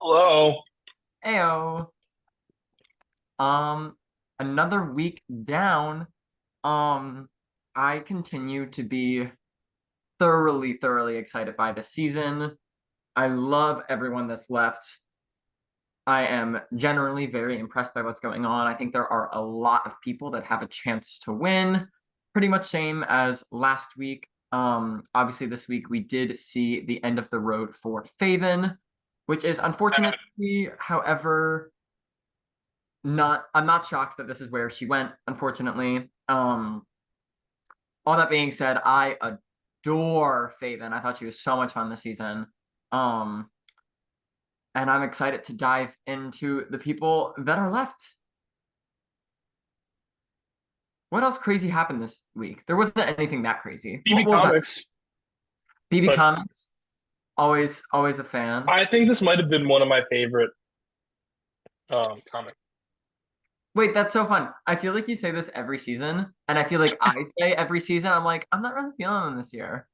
Hello. Ayo. Um, another week down. Um, I continue to be thoroughly excited by the season. I love everyone that's left. I am generally very impressed by what's going on. I think there are a lot of people that have a chance to win. Pretty much same as last week. Obviously this week we did see the end of the road for Faven, which is unfortunate to see. However, I'm not shocked that this is where she went, unfortunately. All that being said, I adore Faven. I thought she was so much fun this season. Um, and I'm excited to dive into the people that are left. What else crazy happened this week? There wasn't anything that crazy. BB We'll dive. Comics, BB but Comics, always a fan. I think this might have been one of my favorite comics. Wait, that's so fun. I feel like you say this every season, and I feel like I say every season, I'm like, I'm not really feeling them this year.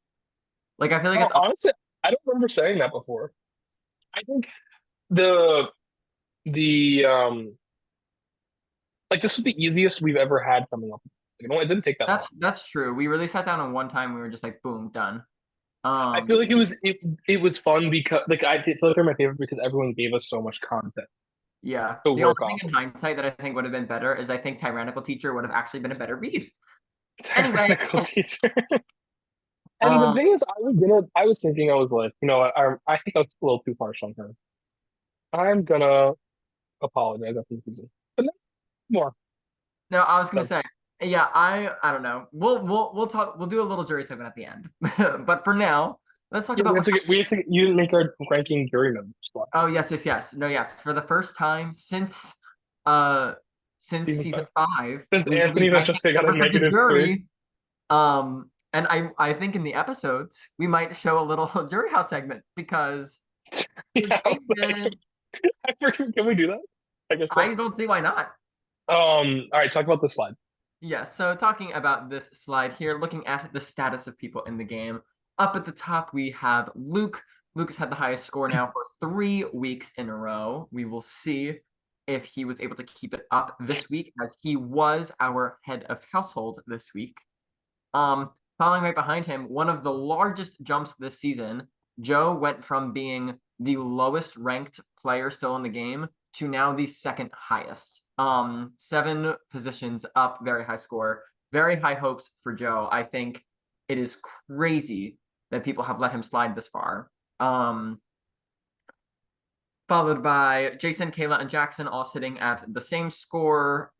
Like I feel like Oh, it's honestly, I don't remember saying that before. I think the the like this was the easiest we've ever had coming up. It didn't take that long. That's true. We really sat down and one time we were just like, boom, done. I feel Um, like it was fun because like I feel like they're my favorite because everyone gave us so much content yeah. to The only work thing off in of. hindsight that I think would have been better is I think Tyrannical Teacher would have actually been a better read. Anyway, Technical teacher. And the um, thing is, I was thinking, I was like, I think I was a little too harsh on her. I'm gonna apologize after the season. But no more. no, I was gonna Done. say, yeah, I don't know. We'll talk. We'll do a little jury segment at the end, but for now, let's talk Yeah, about what. we have to get, you didn't make our ranking jury members spot. Oh yes. No, yes. For the first time uh since Season season five. 5, Since we will be Anthony ranking Manchester got a members of the -3. jury. And I think in the episodes we might show a little jury house segment because for Yeah, I was like, Jason, can we do that? I guess so. I don't see why not. All right, talk about the slide. Yes, so talking about this slide here, looking at the status of people in the game. Up at the top, we have Luke. Luke has had the highest score now for 3 weeks in a row. We will see if he was able to keep it up this week, as he was our head of household this week. Following right behind him, one of the largest jumps this season, Joe went from being the lowest ranked player still in the game to now the second highest. 7 positions up, very high score, very high hopes for Joe. I think it is crazy that people have let him slide this far. Followed by Jason, Kayla, and Jackson, all sitting at the same score.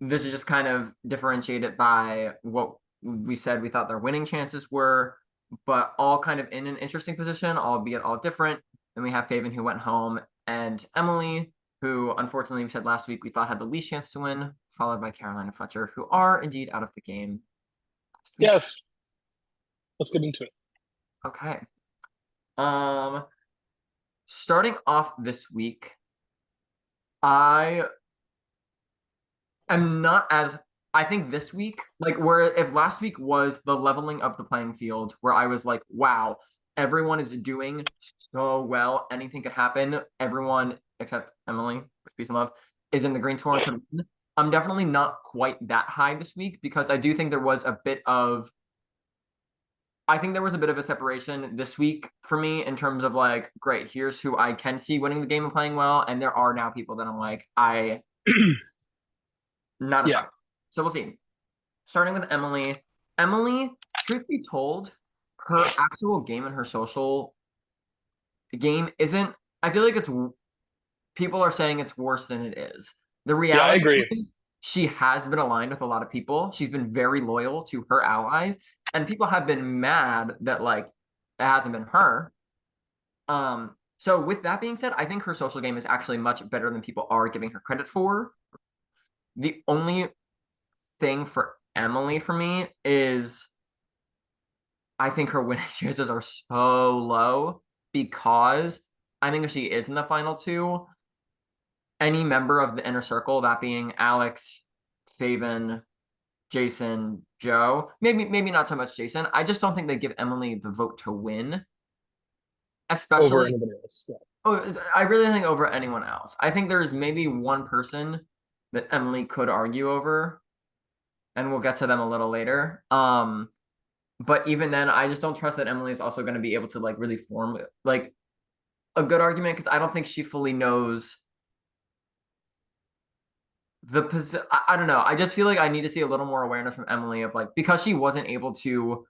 This is just kind of differentiated by what we said we thought their winning chances were, but all kind of in an interesting position, albeit all different. Then we have Faven, who went home, and Emily, who unfortunately we said last week we thought had the least chance to win, followed by Caroline and Fletcher, who are indeed out of the game last week. Yes, let's get into it. Okay. Um, Starting off this week, I am not as I think this week, like where if last week was the leveling of the playing field, where I was like, wow, everyone is doing so well, anything could happen. Everyone except Emily, with peace and love, is in the green tour and could win. I'm definitely not quite that high this week because I do think there was a bit of I think there was a bit of a separation this week for me in terms of like, great, here's who I can see winning the game and playing well, and there are now people that I'm like, I not as Yeah, much. So we'll see. Starting with Emily. Emily, truth be told, her actual game and her social game isn't. I feel like it's people are saying it's worse than it is. The yeah, I reality agree. is she has been aligned with a lot of people. She's been very loyal to her allies, and people have been mad that like it hasn't been her. So with that being said, I think her social game is actually much better than people are giving her credit for. The only thing for Emily for me is I think her winning chances are so low because I think if she is in the final two, any member of the inner circle, that being Alex, Faven, Jason, Joe, maybe not so much Jason. I just don't think they give Emily the vote to win, Over especially anybody else. Yeah. Oh, I really think over anyone else. I think there's maybe one person that Emily could argue over, and we'll get to them a little later. But even then, I just don't trust that Emily is also going to be able to like really form like a good argument because I don't think she fully knows the position. I don't know. I just feel like I need to see a little more awareness from Emily of like because she wasn't able to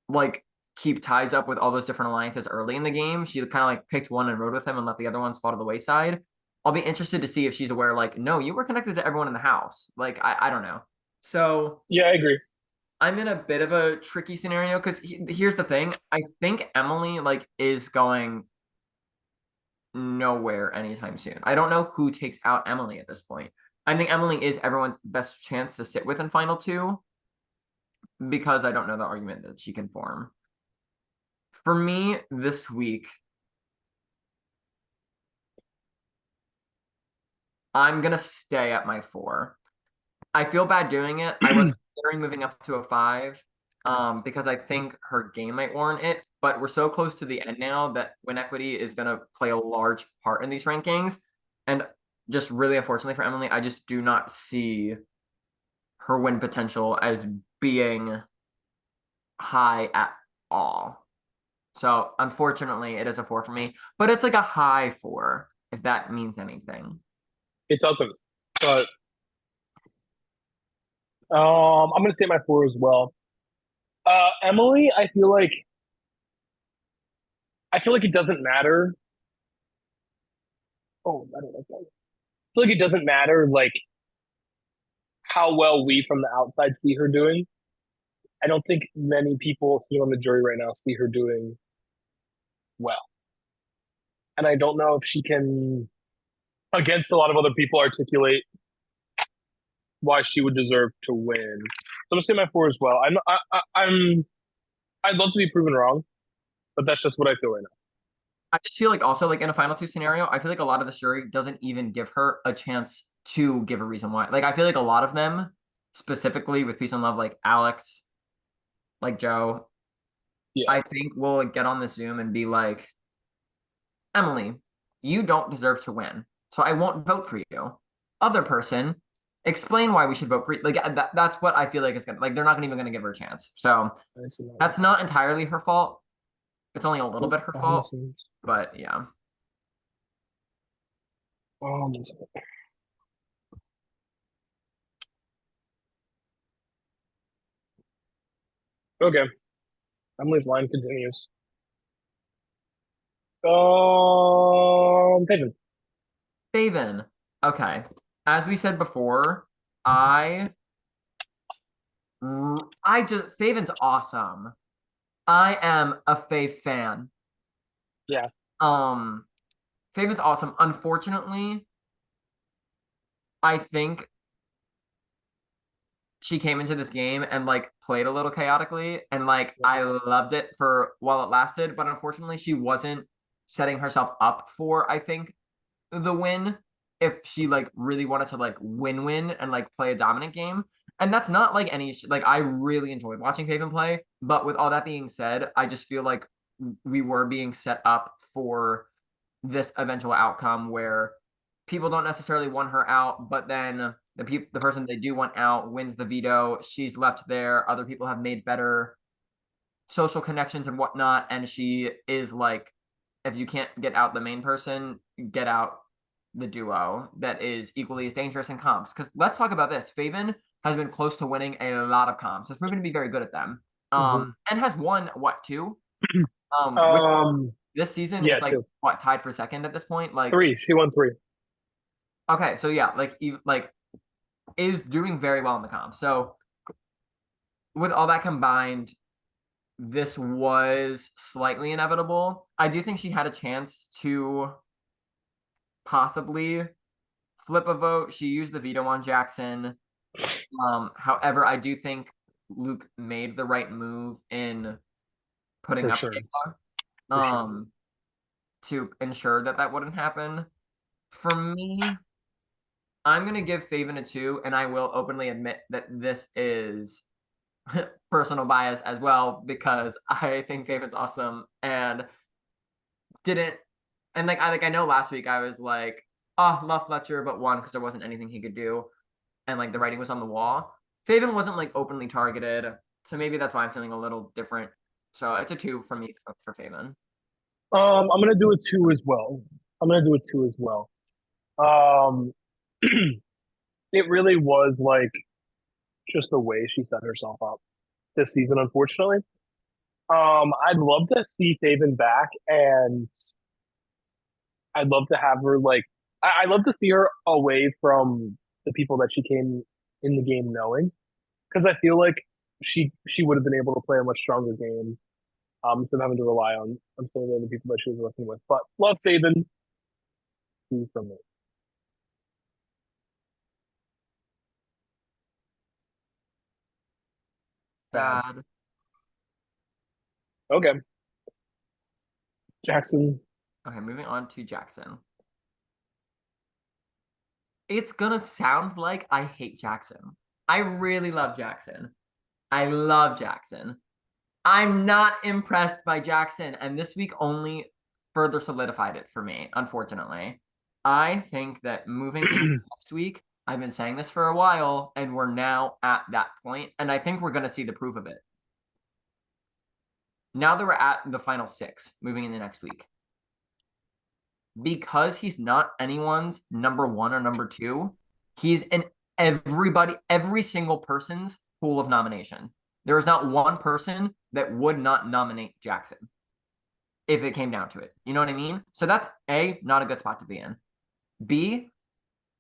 like keep ties up with all those different alliances early in the game. She kind of like picked one and rode with them and let the other ones fall to the wayside. I'll be interested to see if she's aware, like, no, you were connected to everyone in the house. Like, I don't know. So Yeah, I agree. I'm in a bit of a tricky scenario because here's the thing. I think Emily like is going nowhere anytime soon. I don't know who takes out Emily at this point. I think Emily is everyone's best chance to sit with in final two because I don't know the argument that she can form. For me this week, I'm gonna stay at my 4. I feel bad doing it. I was considering moving up to a 5, because I think her game might warrant it. But we're so close to the end now that win equity is gonna play a large part in these rankings. And just really unfortunately for Emily, I just do not see her win potential as being high at all. So unfortunately, it is a 4 for me, but it's like a high 4, if that means anything. It doesn't. But I'm gonna say my four as well. Emily, I feel like it doesn't matter. Oh, I don't like that. I feel like it doesn't matter like how well we from the outside see her doing. I don't think many people sitting on the jury right now see her doing well. And I don't know if she can, against a lot of other people, articulate why she would deserve to win. So I'm gonna say my four as well. I'd love to be proven wrong, but that's just what I feel right now. I just feel like also like in a final two scenario, I feel like a lot of the jury doesn't even give her a chance to give a reason why. Like I feel like a lot of them, specifically with Peace and Love, like Alex, like Joe, Yeah, I think will like, get on the Zoom and be like, Emily, you don't deserve to win, so I won't vote for you. Other person, explain why we should vote for you. Like that's what I feel like is gonna like they're not gonna even gonna give her a chance. So I see that. that's not entirely her fault. It's only a little Oh, bit her I'm fault, missing. but yeah. Oh, I'm missing. Okay, Emily's line continues. Pigeon. Faven. Okay. As we said before, I I just Faven's awesome. I am a Fave fan. Yeah, Um Faven's awesome. Unfortunately, I think she came into this game and like played a little chaotically and like yeah, I loved it for while it lasted, but unfortunately she wasn't setting herself up for I think the win if she like really wanted to like win and like play a dominant game. And that's not like any like I really enjoyed watching Faven play, but with all that being said, I just feel like we were being set up for this eventual outcome where people don't necessarily want her out, but then the person they do want out wins the veto. She's left there. Other people have made better social connections and whatnot, and she is like, if you can't get out the main person, get out the duo that is equally as dangerous in comps. Because let's talk about this. Faven has been close to winning a lot of comps. Has proven to be very good at them. hmm And has won what two? Which Um, this season yeah, is like two, what tied for second at this point. Like, three. She won three. okay, so yeah, like is doing very well in the comp. So with all that combined, this was slightly inevitable. I do think she had a chance to possibly flip a vote. She used the veto on Jackson. However, I do think Luke made the right move in putting For up sure. Kayla, For sure. to ensure that that wouldn't happen. For me, I'm gonna give Faven a 2, and I will openly admit that this is personal bias as well because I think Faven's awesome, and didn't, and I know last week I was like, oh, love Fletcher, but one because there wasn't anything he could do, and like the writing was on the wall. Faven wasn't like openly targeted, so maybe that's why I'm feeling a little different. So it's a 2 for me for Faven. I'm gonna do a two as well. I'm gonna do a two as well. Um, it really was like just the way she set herself up this season, unfortunately. I'd love to see Faven back, and I'd love to have her like I'd love to see her away from the people that she came in the game knowing, because I feel like she would have been able to play a much stronger game, instead of having to rely on some of the other people that she was working with. But love Faven, two from me. Sad. Sad. Okay, Jackson. Okay, moving on to Jackson. It's gonna sound like I hate Jackson. I really love Jackson. I love Jackson. I'm not impressed by Jackson, and this week only further solidified it for me, unfortunately. I think that moving into next week, I've been saying this for a while, and we're now at that point, and I think we're going to see the proof of it. Now that we're at the final 6, moving into next week, because he's not anyone's number 1 or number 2, he's in every single person's pool of nomination. There is not one person that would not nominate Jackson if it came down to it. You know what I mean? So that's A, not a good spot to be in. B,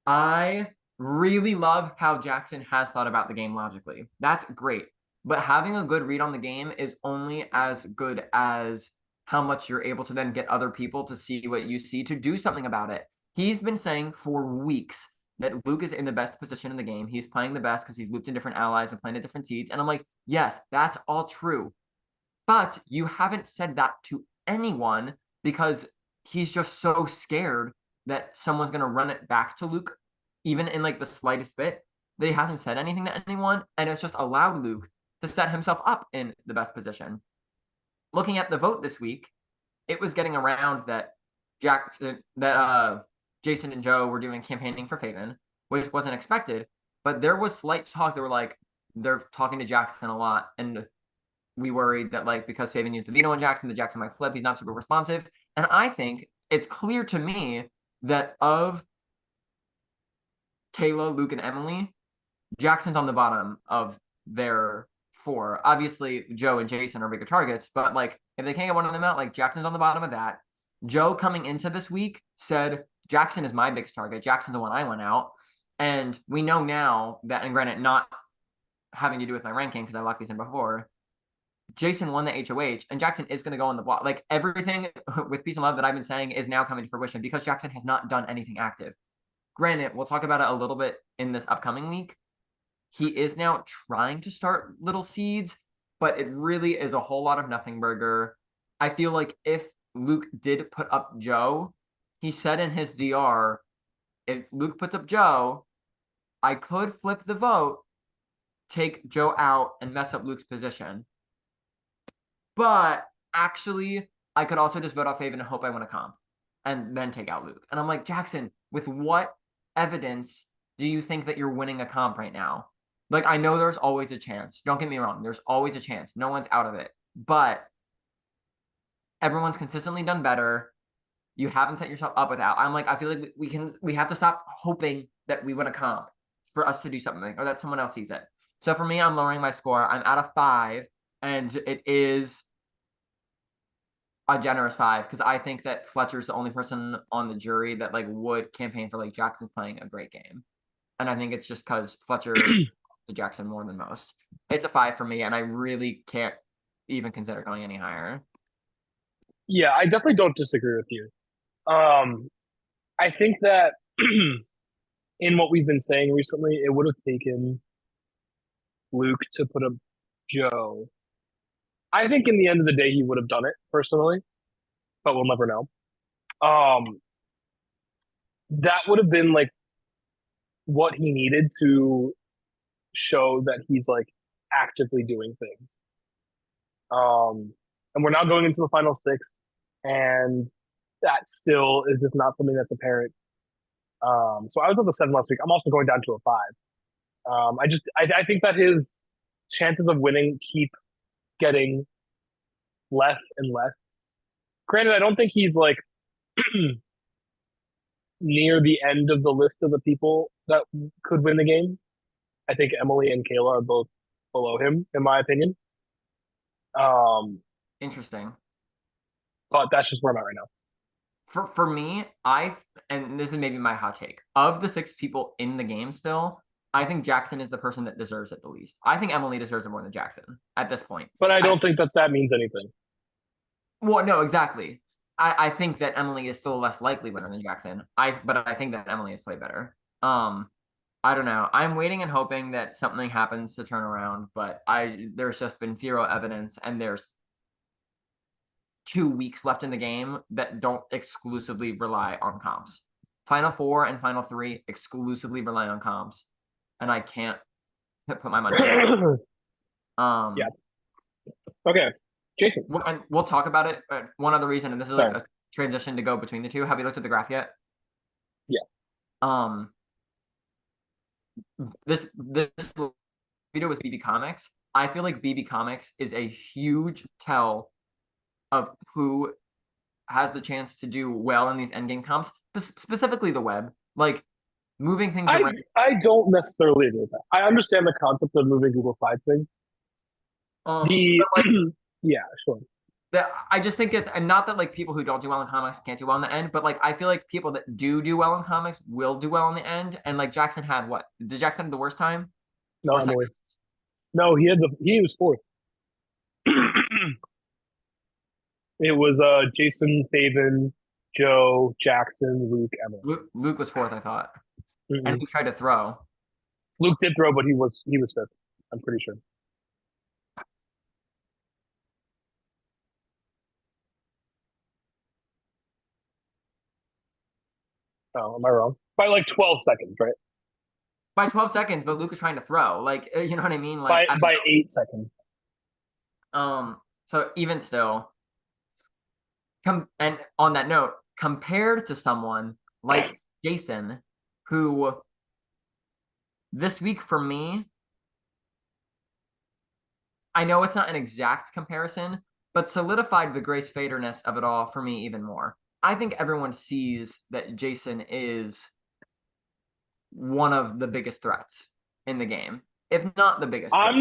I really love how Jackson has thought about the game logically. That's great. But having a good read on the game is only as good as how much you're able to then get other people to see what you see to do something about it. He's been saying for weeks that Luke is in the best position in the game. He's playing the best because he's looped in different allies and playing at different seeds. And I'm like, yes, that's all true. But you haven't said that to anyone because he's just so scared that someone's going to run it back to Luke, even in like the slightest bit, that he hasn't said anything to anyone. And it's just allowed Luke to set himself up in the best position. Looking at the vote this week, it was getting around that Jason and Joe were doing campaigning for Faven, which wasn't expected. But there was slight talk. They were like, they're talking to Jackson a lot, and we worried that like because Faven used the veto on Jackson, the Jackson might flip. He's not super responsive. And I think it's clear to me that of Kayla, Luke, and Emily, Jackson's on the bottom of their 4. Obviously, Joe and Jason are bigger targets, but like if they can't get one of them out, like Jackson's on the bottom of that. Joe coming into this week said Jackson is my biggest target. Jackson's the one I went out. And we know now that, and granted, not having to do with my ranking because I locked these in before, Jason won the HOH, and Jackson is going to go on the block. Like everything with Peace and Love that I've been saying is now coming to fruition because Jackson has not done anything active. Granted, we'll talk about it a little bit in this upcoming week. He is now trying to start little seeds, but it really is a whole lot of nothing burger. I feel like if Luke did put up Joe, he said in his DR, if Luke puts up Joe, I could flip the vote, take Joe out, and mess up Luke's position. But actually, I could also just vote off Faven and hope I win a comp and then take out Luke. And I'm like, Jackson, with what evidence do you think that you're winning a comp right now? Like, I know there's always a chance. Don't get me wrong. There's always a chance. No one's out of it. But everyone's consistently done better. You haven't set yourself up without. I'm like, I feel like we have to stop hoping that we win a comp for us to do something or that someone else sees it. So for me, I'm lowering my score. I'm at a 5, and it is a generous 5 because I think that Fletcher's the only person on the jury that like would campaign for like Jackson's playing a great game, and I think it's just because Fletcher to Jackson more than most. It's a 5 for me, and I really can't even consider going any higher. Yeah, I definitely don't disagree with you. I think that in what we've been saying recently, it would have taken Luke to put up Joe. I think in the end of the day, he would have done it personally, but we'll never know. Um, that would have been like what he needed to show that he's like actively doing things. And we're now going into the final 6, and that still is just not something that's apparent. So I was at the 7 last week. I'm also going down to a 5. I think that his chances of winning keep getting less and less. Granted, I don't think he's like near the end of the list of the people that could win the game. I think Emily and Kayla are both below him, in my opinion. Um, Interesting. but that's just where I'm at right now. For me, and this is maybe my hot take. Of the 6 people in the game still, I think Jackson is the person that deserves it the least. I think Emily deserves it more than Jackson at this point. But I don't think that that means anything. Well, no, exactly. I think that Emily is still a less likely winner than Jackson. But I think that Emily has played better. I don't know. I'm waiting and hoping that something happens to turn around, but there's just been zero evidence, and there's 2 weeks left in the game that don't exclusively rely on comps. Final 4 and Final 3 exclusively rely on comps, and I can't put my money on that. Yeah. Okay. Jason. And we'll talk about it. One other reason, and this is like Sorry. a transition to go between the two. Have you looked at the graph yet? Yeah. This video with BB Comics. I feel like BB Comics is a huge tell of who has the chance to do well in these endgame comps, specifically the web. Like moving things around. I don't necessarily agree with that. I understand the concept of moving Google Slides thing. The But like yeah, sure. I just think it's, and not that like people who don't do well in comics can't do well in the end, but like I feel like people that do well in comics will do well in the end. And like Jackson had what? Did Jackson have the worst time? No, Or Emily. second? No, he was fourth. It was Jason, Faven, Joe, Jackson, Luke, Emily. Luke was fourth, I thought, and Mm-mm. he tried to throw. Luke did throw, but he was fifth. I'm pretty sure. Oh, am I wrong? By like 12 seconds, right? By 12 seconds, but Luke was trying to throw. Like, you know what I mean? Like, By 8 seconds. So even still, and on that note, compared to someone like Jason, who this week for me, I know it's not an exact comparison, but solidified the Grace Faderness of it all for me even more. I think everyone sees that Jason is one of the biggest threats in the game, if not the biggest threat. I'm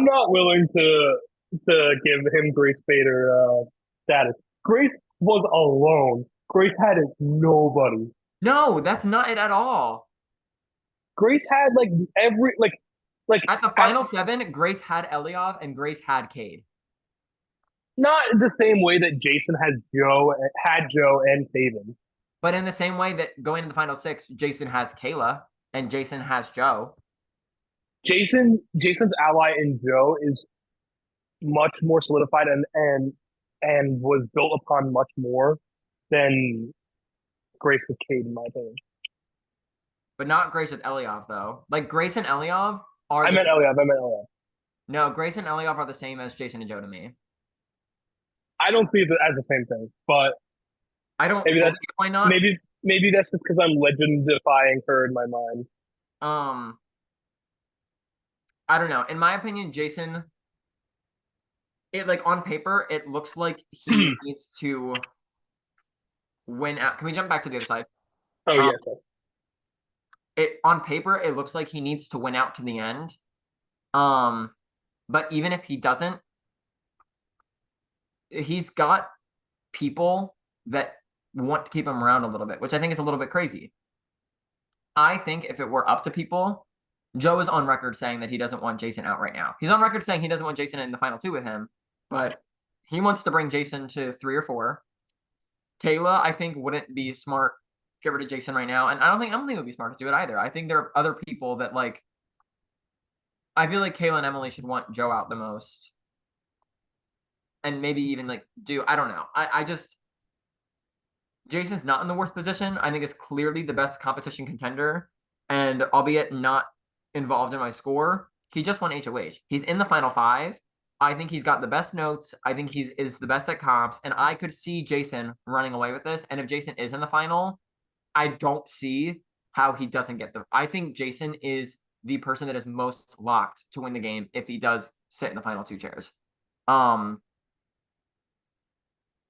not willing to give him Grace Bader status. Grace was alone. Grace had nobody. No, that's not it at all. Grace had like every like At the final 7, Grace had Eliov and Grace had Cade. not the same way that Jason had Joe and Taven. But in the same way that going to the final 6, Jason has Kayla and Jason has Joe. Jason's ally in Joe is much more solidified and was built upon much more than Grace with Cade, in my opinion. But not Grace with Eliov, though. Like, Grace and Eliov are I meant Eliab. No, Grace and Eliov are the same as Jason and Joe to me. I don't see it as the same thing, but I don't maybe that's why not. Maybe that's just because I'm legendifying her in my mind. I don't know. In my opinion, Jason, it like on paper, it looks like he needs to win out. Can we jump back to the other side? Oh yes. It on paper, it looks like he needs to win out to the end. But even if he doesn't, he's got people that want to keep him around a little bit, which I think is a little bit crazy. I think if it were up to people, Joe is on record saying that he doesn't want Jason out right now. He's on record saying he doesn't want Jason in the final 2 with him, but he wants to bring Jason to 3 or 4. Kayla, I think, wouldn't be smart. Get rid of Jason right now. And I don't think Emily would be smart to do it either. I think there are other people that like. I feel like Kayla and Emily should want Joe out the most. And maybe even like I don't know. I just. Jason's not in the worst position. I think is clearly the best competition contender. And albeit not involved in my score, he just won HOH. He's in the final 5. I think he's got the best notes. I think he's is the best at comps, and I could see Jason running away with this. And if Jason is in the final, I don't see how he doesn't get the. I think Jason is the person that is most locked to win the game if he does sit in the final two chairs.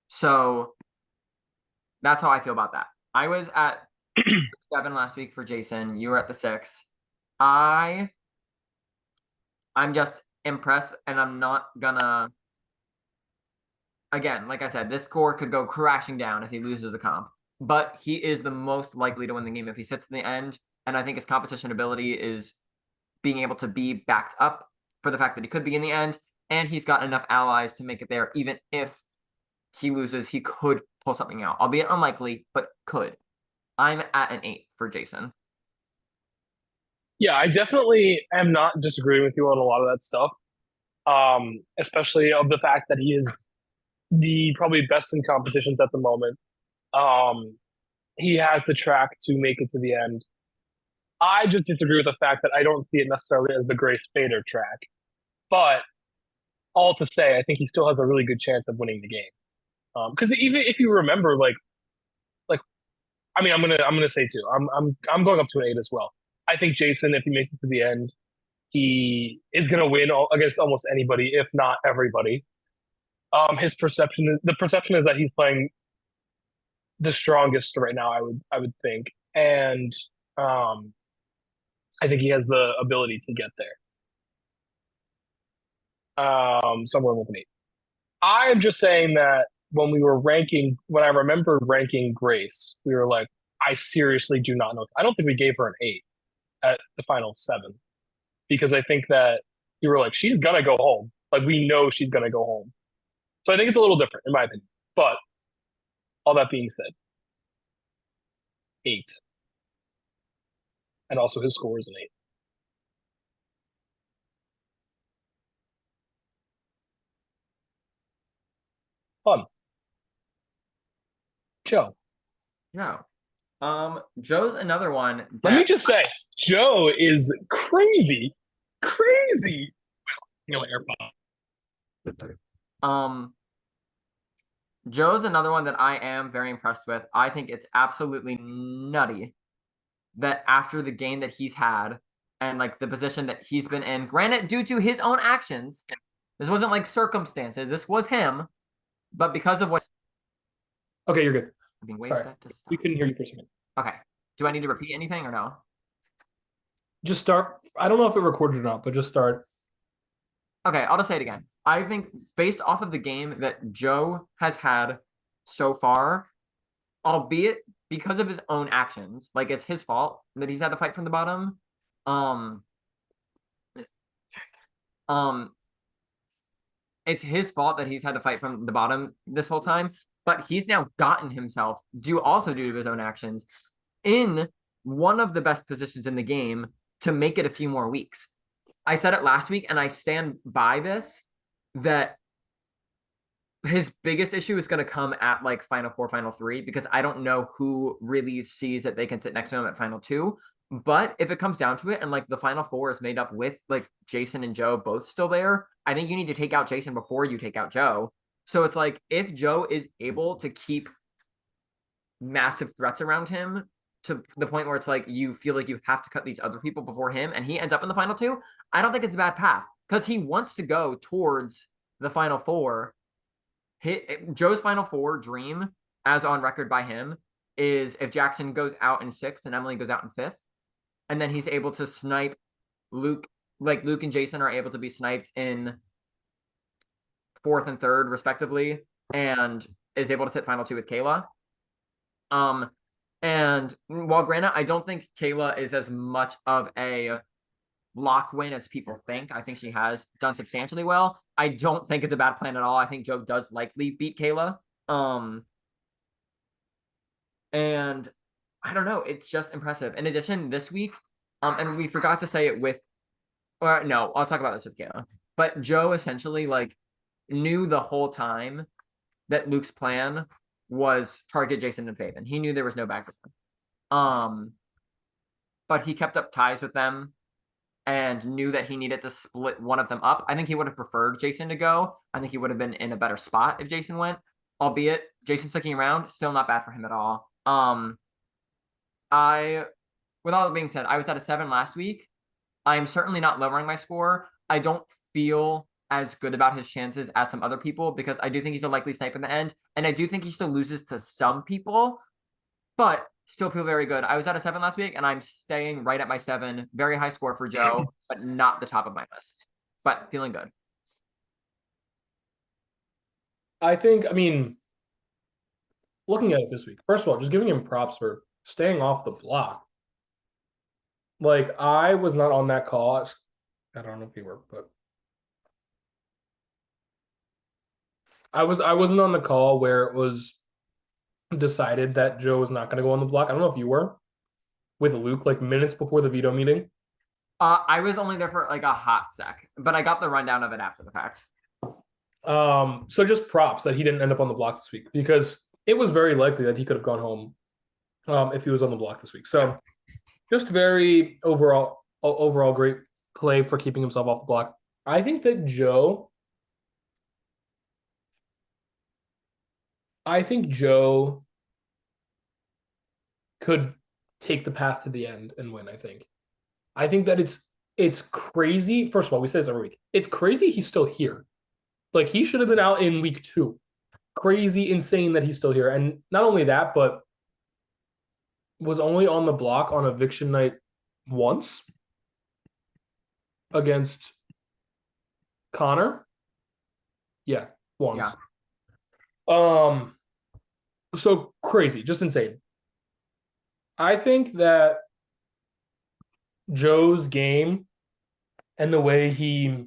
So that's how I feel about that. I was at 7 last week for Jason. You were at the 6. I'm just impressed, and I'm not gonna. Again, like I said, this score could go crashing down if he loses the comp, but he is the most likely to win the game if he sits in the end. And I think his competition ability is being able to be backed up for the fact that he could be in the end, and he's got enough allies to make it there. Even if he loses, he could pull something out, albeit unlikely, but could. I'm at an 8 for Jason. Yeah, I definitely am not disagreeing with you on a lot of that stuff. Especially of the fact that he is the probably best in competitions at the moment. Um, he has the track to make it to the end. I just disagree with the fact that I don't see it necessarily as the Grace Fader track. But all to say, I think he still has a really good chance of winning the game. Because even if you remember, like I mean, I'm gonna say too. I'm going up to an 8 as well. I think Jason, if he makes it to the end, he is gonna win against almost anybody, if not everybody. The perception is that he's playing the strongest right now. I would think, and um, I think he has the ability to get there. Somewhere with an 8. I'm just saying that when I remember ranking Grace, we were like, I seriously do not know. I don't think we gave her an 8 at the final 7 because I think that you were like, she's gonna go home. Like we know she's gonna go home. So I think it's a little different in my opinion. But all that being said, 8, and also his score is an 8. Fun. Joe. No. Joe's another one Let me that just say, Joe is crazy, crazy. You know, AirPod. um Joe's another one that I am very impressed with. I think it's absolutely nutty that after the game that he's had and like the position that he's been in, granted due to his own actions, this wasn't like circumstances, this was him, but because of what Okay, you're good. being waved Sorry, at to stop. we couldn't hear you for a second. Okay. Do I need to repeat anything or no? Just start. I don't know if it recorded or not, but just start. Okay, I'll just say it again. I think based off of the game that Joe has had so far, albeit because of his own actions, like it's his fault that he's had to fight from the bottom. Um, um, it's his fault that he's had to fight from the bottom this whole time, but he's now gotten himself due to his own actions in one of the best positions in the game to make it a few more weeks. I said it last week, and I stand by this, that his biggest issue is going to come at like final 4, final 3, because I don't know who really sees that they can sit next to him at final 2. But if it comes down to it and like the final 4 is made up with like Jason and Joe both still there, I think you need to take out Jason before you take out Joe. So it's like if Joe is able to keep massive threats around him to the point where it's like you feel like you have to cut these other people before him and he ends up in the final 2, I don't think it's a bad path because he wants to go towards the final 4. Joe's final 4 dream, as on record by him, is if Jackson goes out in 6th and Emily goes out in 5th, and then he's able to snipe Luke, like Luke and Jason are able to be sniped in 4th and 3rd respectively, and is able to sit final 2 with Kayla. And while granted, I don't think Kayla is as much of a lock win as people think. I think she has done substantially well. I don't think it's a bad plan at all. I think Joe does likely beat Kayla. And I don't know, it's just impressive. In addition, this week, and we forgot to say it with, or no, I'll talk about this with Kayla. But Joe essentially like knew the whole time that Luke's plan was target Jason and Faven. He knew there was no back. But he kept up ties with them. and knew that he needed to split one of them up, I think he would have preferred Jason to go. I think he would have been in a better spot if Jason went. Albeit Jason sticking around, still not bad for him at all. I, with all that being said, I was at a 7 last week. I'm certainly not lowering my score. I don't feel as good about his chances as some other people because I do think he's a likely snipe in the end, and I do think he still loses to some people, but still feel very good. I was at a 7 last week, and I'm staying right at my 7. Very high score for Joe, but not the top of my list. But feeling good. I mean, looking at it this week, first of all, just giving him props for staying off the block. Like, I was not on that call. I don't know if you were, but I wasn't on the call where it was decided that Joe was not going to go on the block. I don't know if you were with Luke, like minutes before the veto meeting. I was only there for like a hot sec, but I got the rundown of it after the fact. So just props that he didn't end up on the block this week because it was very likely that he could have gone home if he was on the block this week. So just very overall great play for keeping himself off the block. I think that Joe could take the path to the end and win, I think. I think that it's crazy. First of all, we say this every week. It's crazy he's still here. Like, he should have been out in week 2. Crazy, insane that he's still here. And not only that, but was only on the block on eviction night once against Connor. Yeah, once. Yeah. So crazy, just insane. I think that Joe's game and the way he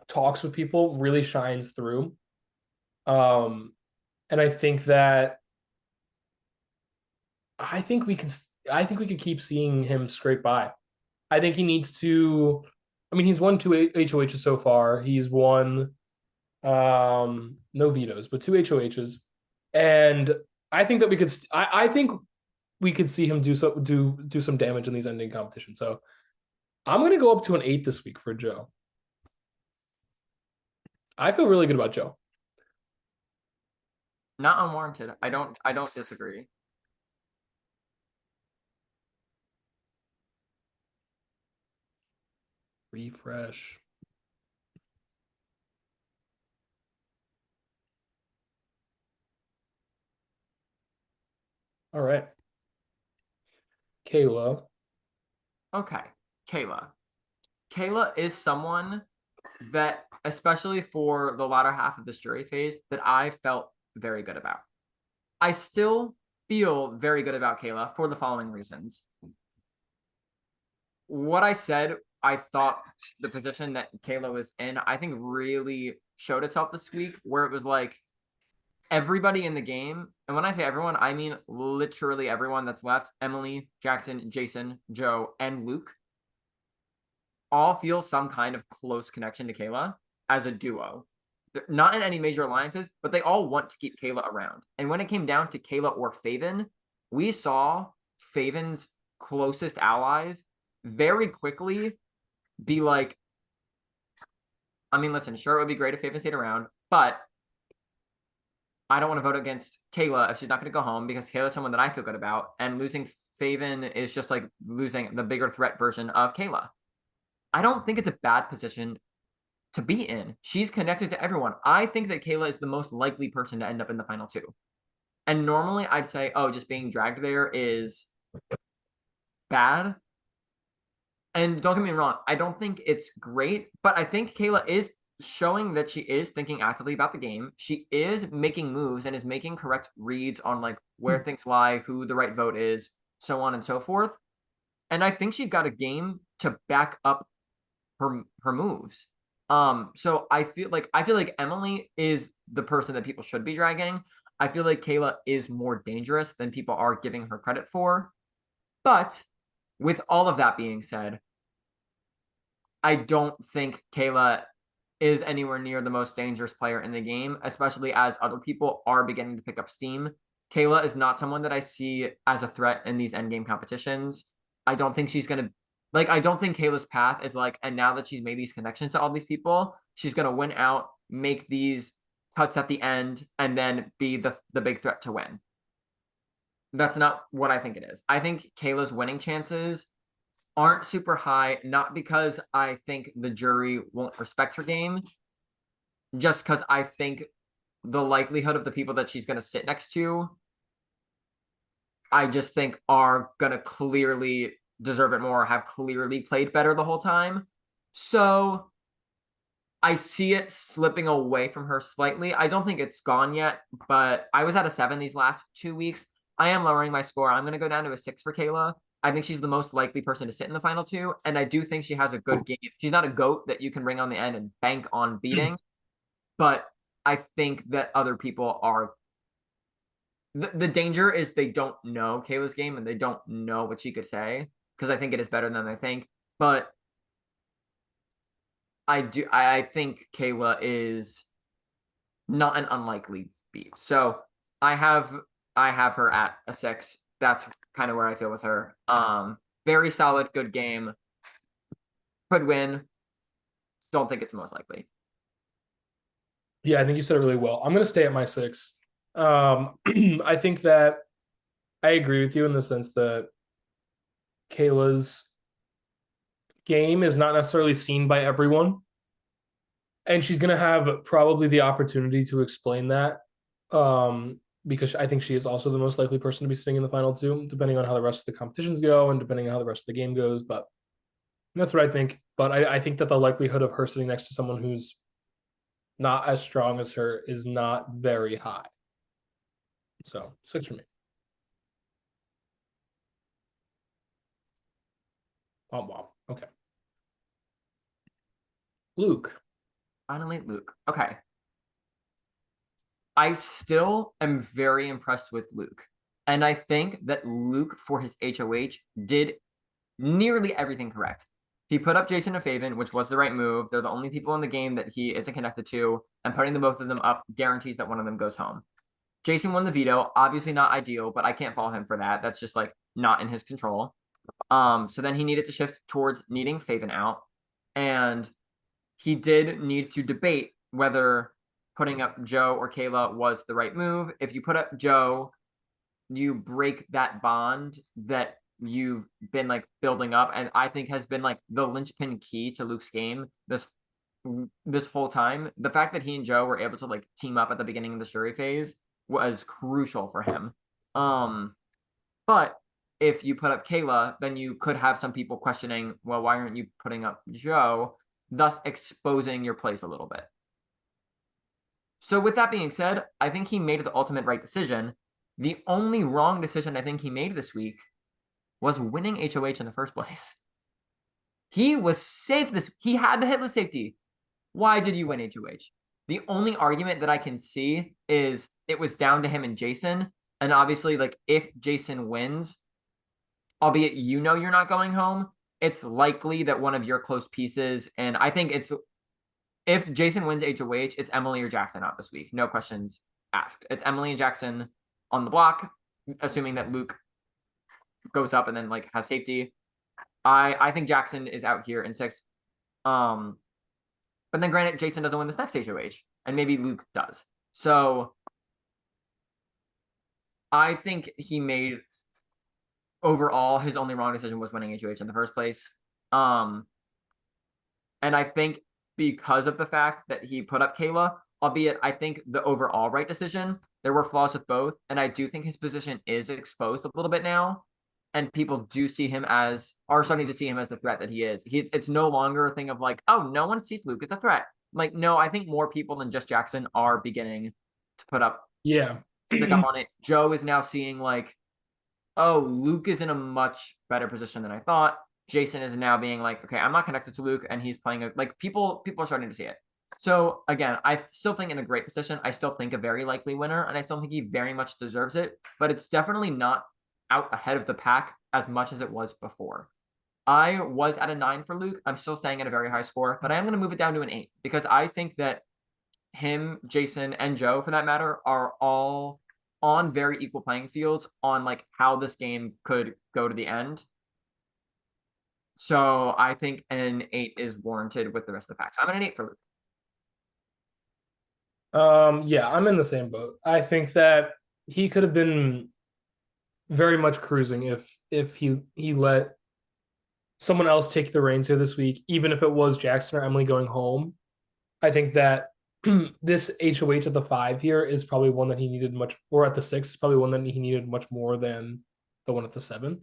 talks with people really shines through. And I think that I think we could keep seeing him scrape by. I think he needs to. I mean, he's won 2 HOHs so far. He's won no vetoes, but 2 HOHs, and I think that we could. I think we could see him do some damage in these ending competitions. So I'm going to go up to an 8 this week for Joe. I feel really good about Joe. Not unwarranted. I don't disagree. Refresh. All right. Kayla. Okay. Kayla. Kayla is someone that, especially for the latter half of this jury phase, that I felt very good about. I still feel very good about Kayla for the following reasons. What I said, I thought the position that Kayla was in, I think really showed itself this week, where it was like everybody in the game, and when I say everyone, I mean literally everyone that's left, Emily, Jackson, Jason, Joe, and Luke, all feel some kind of close connection to Kayla as a duo. They're not in any major alliances, but they all want to keep Kayla around. And when it came down to Kayla or Faven, we saw Faven's closest allies very quickly be like, I mean, listen, sure, it would be great if Faven stayed around, but I don't want to vote against Kayla if she's not going to go home because Kayla's someone that I feel good about. And losing Faven is just like losing the bigger threat version of Kayla. I don't think it's a bad position to be in. She's connected to everyone. I think that Kayla is the most likely person to end up in the final 2. And normally I'd say, oh, just being dragged there is bad. And don't get me wrong, I don't think it's great, but I think Kayla is showing that she is thinking actively about the game. She is making moves and is making correct reads on like where things lie, who the right vote is, so on and so forth. And I think she's got a game to back up her moves. So I feel like Emily is the person that people should be dragging. I feel like Kayla is more dangerous than people are giving her credit for. But with all of that being said, I don't think Kayla is anywhere near the most dangerous player in the game, especially as other people are beginning to pick up steam. Kayla is not someone that I see as a threat in these endgame competitions. I don't think she's going to Like, I don't think Kayla's path is like, and now that she's made these connections to all these people, she's gonna win out, make these cuts at the end, and then be the big threat to win. That's not what I think it is. I think Kayla's winning chances aren't super high, not because I think the jury won't respect her game, just because I think the likelihood of the people that she's gonna sit next to, I just think are gonna clearly deserve it more, have clearly played better the whole time. So I see it slipping away from her slightly. I don't think it's gone yet, but I was at a 7 these last 2 weeks. I am lowering my score. I'm going to go down to a 6 for Kayla. I think she's the most likely person to sit in the final 2, and I do think she has a good game. She's not a GOAT that you can bring on the end and bank on beating, but I think that other people are. The danger is they don't know Kayla's game and they don't know what she could say, because I think it is better than they think. But I think Kayla is not an unlikely beat. So I have her at a 6. That's kind of where I feel with her. Very solid, good game. Could win. Don't think it's the most likely. Yeah, I think you said it really well. I'm going to stay at my 6. I think that I agree with you in the sense that Kayla's game is not necessarily seen by everyone. And she's going to have probably the opportunity to explain that, because I think she is also the most likely person to be sitting in the final 2, depending on how the rest of the competitions go and depending on how the rest of the game goes. But that's what I think. But I think that the likelihood of her sitting next to someone who's not as strong as her is not very high. So 6 for me. Oh, wow. Okay. Luke. Finally, Luke. Okay. I still am very impressed with Luke. And I think that Luke, for his HOH, did nearly everything correct. He put up Jason and Faven, which was the right move. They're the only people in the game that he isn't connected to, and putting the both of them up guarantees that one of them goes home. Jason won the veto, obviously not ideal, but I can't fault him for that. That's just like not in his control. So then he needed to shift towards needing Faven out, and he did need to debate whether putting up Joe or Kayla was the right move. If you put up Joe, you break that bond that you've been like building up, and I think has been like the linchpin key to Luke's game this whole time. The fact that he and Joe were able to like team up at the beginning of the jury phase was crucial for him. But if you put up Kayla, then you could have some people questioning, well, why aren't you putting up Joe? Thus exposing your place a little bit. So with that being said, I think he made the ultimate right decision. The only wrong decision I think he made this week was winning HOH in the first place. He was safe he had the hitless safety. Why did you win HOH? The only argument that I can see is it was down to him and Jason. And obviously, like, if Jason wins, albeit you know you're not going home, it's likely that one of your close pieces, and I think it's, if Jason wins HOH, it's Emily or Jackson out this week. No questions asked. It's Emily and Jackson on the block, assuming that Luke goes up and then like has safety. I think Jackson is out here in 6th. But then granted, Jason doesn't win this next HOH, and maybe Luke does. So I think he made, overall, his only wrong decision was winning HOH in the first place. And I think because of the fact that he put up Kayla, albeit I think the overall right decision, there were flaws with both. And I do think his position is exposed a little bit now. And people do see him are starting to see him as the threat that he is. It's no longer a thing of like, oh, no one sees Luke as a threat. Like, no, I think more people than just Jackson are beginning to put up, pick up on it. Joe is now seeing like, oh, Luke is in a much better position than I thought. Jason is now being like, okay, I'm not connected to Luke, and he's playing like people are starting to see it. So again, I still think in a great position. I still think a very likely winner, and I still think he very much deserves it. But it's definitely not out ahead of the pack as much as it was before. I was at a 9 for Luke. I'm still staying at a very high score, but I am going to move it down to an 8 because I think that him, Jason, and Joe, for that matter, are all on very equal playing fields on like how this game could go to the end. So I think an 8 is warranted with the rest of the pack. So I'm at an 8 for Luke. Yeah, I'm in the same boat. I think that he could have been very much cruising if he let someone else take the reins here this week, even if it was Jackson or Emily going home. I think that this HOH at the 5 here is probably one that he needed much, or at the 6 probably one that he needed much more than the one at the 7.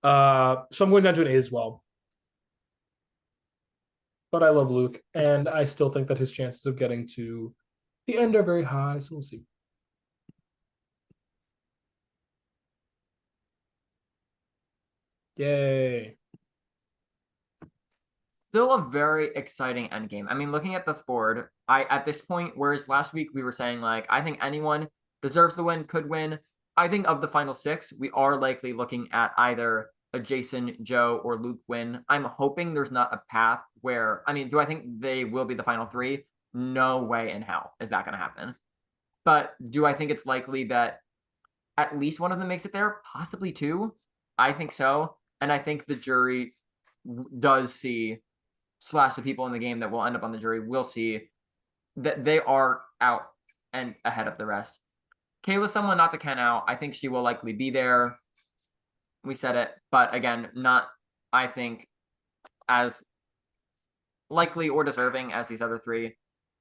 So I'm going down to an 8 as well. But I love Luke, and I still think that his chances of getting to the end are very high. So we'll see. Yay. Still a very exciting end game. I mean, looking at this board, at this point, whereas last week we were saying like I think anyone deserves the win, could win. I think of the final 6, we are likely looking at either a Jason, Joe, or Luke win. I'm hoping there's not a path where do I think they will be the final 3? No way in hell is that going to happen. But do I think it's likely that at least one of them makes it there? Possibly 2. I think so. And I think the jury does see / the people in the game that will end up on the jury will see that they are out and ahead of the rest. Kayla's someone not to count out. I think she will likely be there. We said it, but again, not, I think, as likely or deserving as these other 3.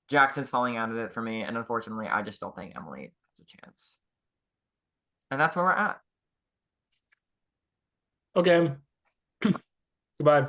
Jackson's falling out of it for me, and unfortunately, I just don't think Emily has a chance. And that's where we're at. Okay. Goodbye.